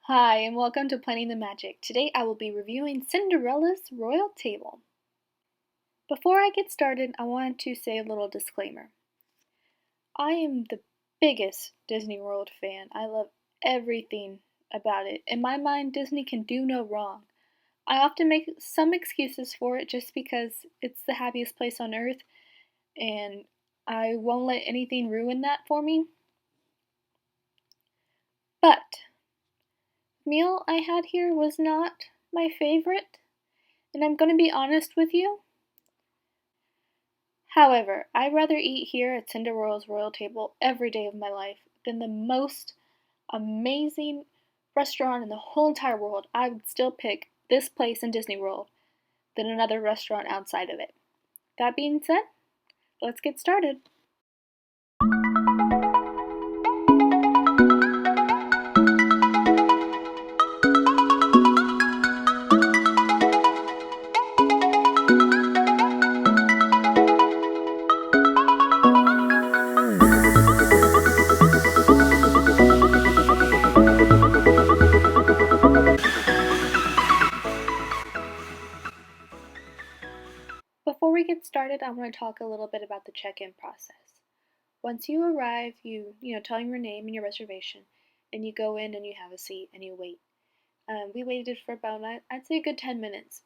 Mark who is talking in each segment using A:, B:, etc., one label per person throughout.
A: Hi, and welcome to Planning the Magic. Today I will be reviewing Cinderella's Royal Table. Before I get started, I wanted to say a little disclaimer. I am the biggest Disney World fan. I love everything about it. In my mind, Disney can do no wrong. I often make some excuses for it just because it's the happiest place on earth, and I won't let anything ruin that for me. But the meal I had here was not my favorite. And I'm going to be honest with you. However, I'd rather eat here at Cinderella's Royal Table every day of my life than the most amazing restaurant in the whole entire world. I would still pick this place in Disney World than another restaurant outside of it. That being said, let's get started. Before we get started, I want to talk a little bit about the check-in process. Once you arrive, you tell them your name and your reservation, and you go in and you have a seat and you wait. We waited for about, I'd say, a good 10 minutes.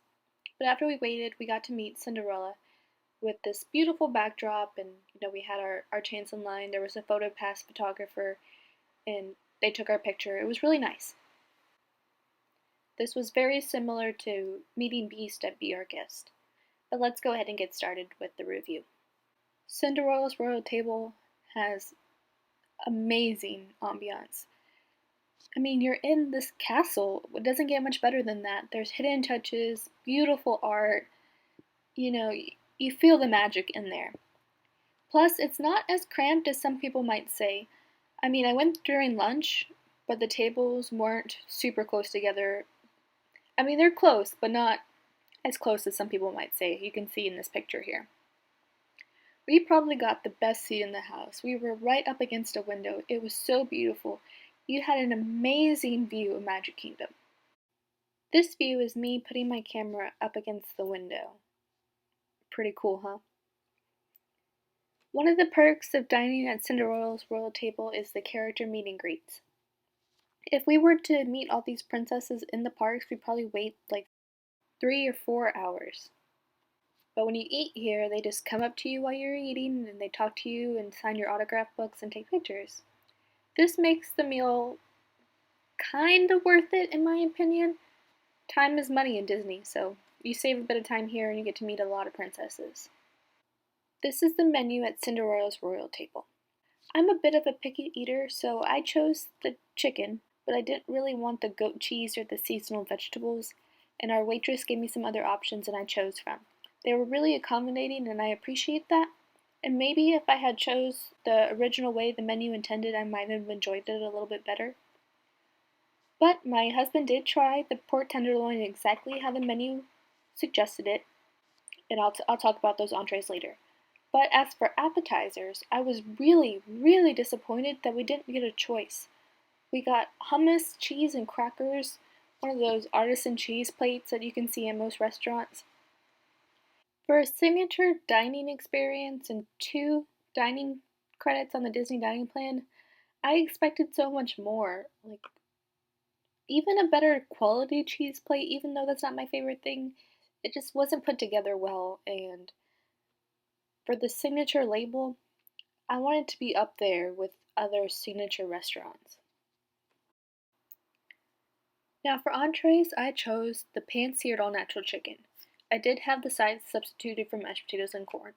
A: But after we waited, we got to meet Cinderella with this beautiful backdrop, and we had our chance in line. There was a photo pass photographer, and they took our picture. It was really nice. This was very similar to meeting Beast at Be Our Guest. But let's go ahead and get started with the review. Cinderella's Royal Table has amazing ambiance. I mean, you're in this castle. It doesn't get much better than that. There's hidden touches, beautiful art. You feel the magic in there. Plus, it's not as cramped as some people might say. I mean, I went during lunch, but the tables weren't super close together. I mean, they're close, but not as close as some people might say. You can see in this picture here. We probably got the best seat in the house. We were right up against a window. It was so beautiful. You had an amazing view of Magic Kingdom. This view is me putting my camera up against the window. Pretty cool, huh? One of the perks of dining at Cinderella's Royal Table is the character meet and greets. If we were to meet all these princesses in the parks, we'd probably wait like 3 or 4 hours. But when you eat here, they just come up to you while you're eating and they talk to you and sign your autograph books and take pictures. This makes the meal kind of worth it, in my opinion. Time is money in Disney, so you save a bit of time here and you get to meet a lot of princesses. This is the menu at Cinderella's Royal Table. I'm a bit of a picky eater, so I chose the chicken, but I didn't really want the goat cheese or the seasonal vegetables, and our waitress gave me some other options and I chose from. They were really accommodating and I appreciate that, and maybe if I had chose the original way the menu intended, I might have enjoyed it a little bit better. But my husband did try the pork tenderloin exactly how the menu suggested it, and I'll talk about those entrees later. But as for appetizers, I was really, really disappointed that we didn't get a choice. We got hummus, cheese, and crackers, one of those artisan cheese plates that you can see in most restaurants. For a signature dining experience and 2 dining credits on the Disney Dining Plan, I expected so much more. Like, even a better quality cheese plate, even though that's not my favorite thing, it just wasn't put together well, and for the signature label, I wanted to be up there with other signature restaurants. Now for entrees, I chose the pan-seared all-natural chicken. I did have the sides substituted for mashed potatoes and corn.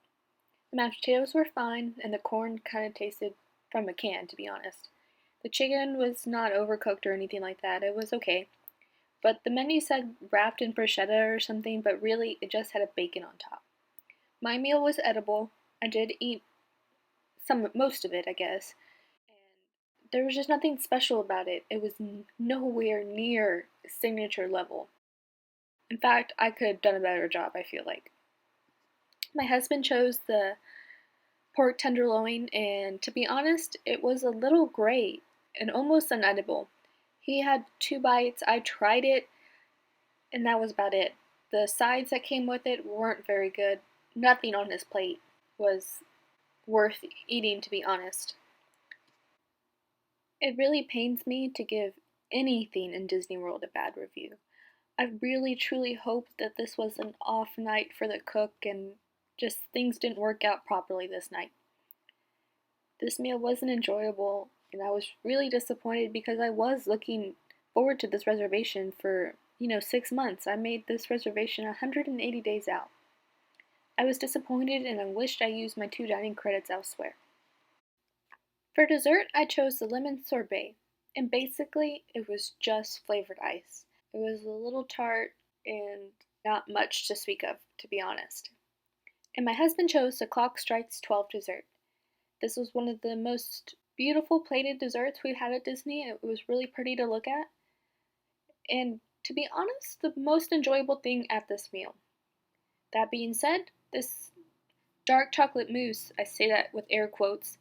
A: The mashed potatoes were fine, and the corn kind of tasted from a can, to be honest. The chicken was not overcooked or anything like that. It was okay. But the menu said wrapped in bruschetta or something, but really it just had a bacon on top. My meal was edible. I did eat most of it, I guess. And there was just nothing special about it. It was nowhere near signature level. In fact, I could have done a better job, I feel like. My husband chose the pork tenderloin, and to be honest, it was a little gray and almost unedible. He had 2 bites, I tried it, and that was about it. The sides that came with it weren't very good. Nothing on his plate was worth eating, to be honest. It really pains me to give anything in Disney World a bad review. I really truly hope that this was an off night for the cook and just things didn't work out properly this night. This meal wasn't enjoyable, and I was really disappointed because I was looking forward to this reservation for, 6 months. I made this reservation 180 days out. I was disappointed and I wished I used my 2 dining credits elsewhere. For dessert, I chose the lemon sorbet, and basically it was just flavored ice. It was a little tart and not much to speak of, to be honest. And my husband chose the Clock Strikes 12 dessert. This was one of the most beautiful plated desserts we've had at Disney. It was really pretty to look at. And to be honest, the most enjoyable thing at this meal. That being said, this dark chocolate mousse, I say that with air quotes,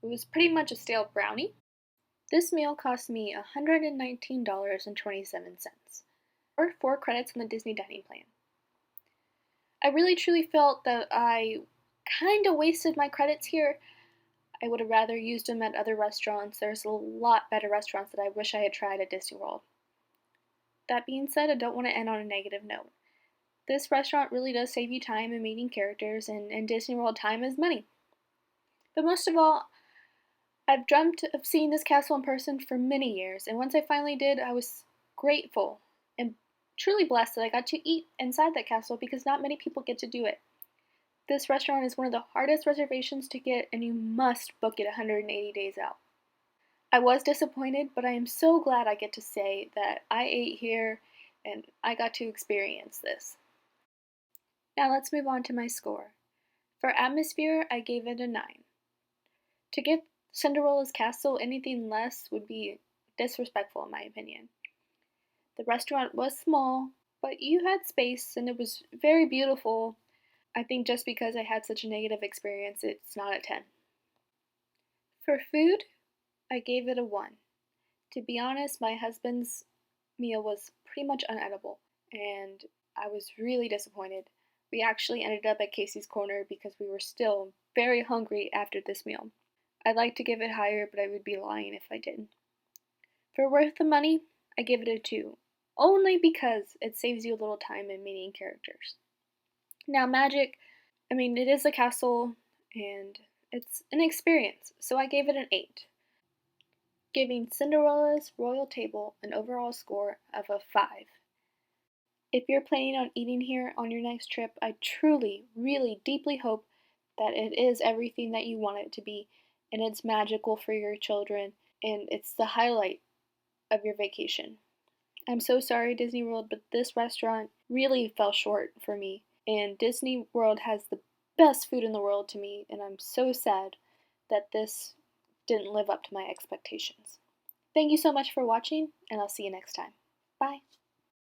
A: it was pretty much a stale brownie. This meal cost me $119.27, or 4 credits on the Disney dining plan. I really truly felt that I kind of wasted my credits here. I would have rather used them at other restaurants. There's a lot better restaurants that I wish I had tried at Disney World. That being said, I don't want to end on a negative note. This restaurant really does save you time in meeting characters, and in Disney World, time is money. But most of all, I've dreamt of seeing this castle in person for many years, and once I finally did, I was grateful and truly blessed that I got to eat inside that castle because not many people get to do it. This restaurant is one of the hardest reservations to get, and you must book it 180 days out. I was disappointed, but I am so glad I get to say that I ate here and I got to experience this. Now let's move on to my score. For atmosphere, I gave it a 9. To give Cinderella's castle anything less would be disrespectful, in my opinion. The restaurant was small, but you had space and it was very beautiful. I think just because I had such a negative experience, it's not a 10. For food, I gave it a 1. To be honest, my husband's meal was pretty much unedible, and I was really disappointed. We actually ended up at Casey's Corner because we were still very hungry after this meal. I'd like to give it higher, but I would be lying if I did. For worth the money, I give it a 2, only because it saves you a little time in meeting characters. Now, magic, it is a castle and it's an experience, so I gave it an 8, giving Cinderella's Royal Table an overall score of a 5. If you're planning on eating here on your next trip, I truly, really, deeply hope that it is everything that you want it to be and it's magical for your children and it's the highlight of your vacation. I'm so sorry, Disney World, but this restaurant really fell short for me. And Disney World has the best food in the world to me, and I'm so sad that this didn't live up to my expectations. Thank you so much for watching, and I'll see you next time. Bye.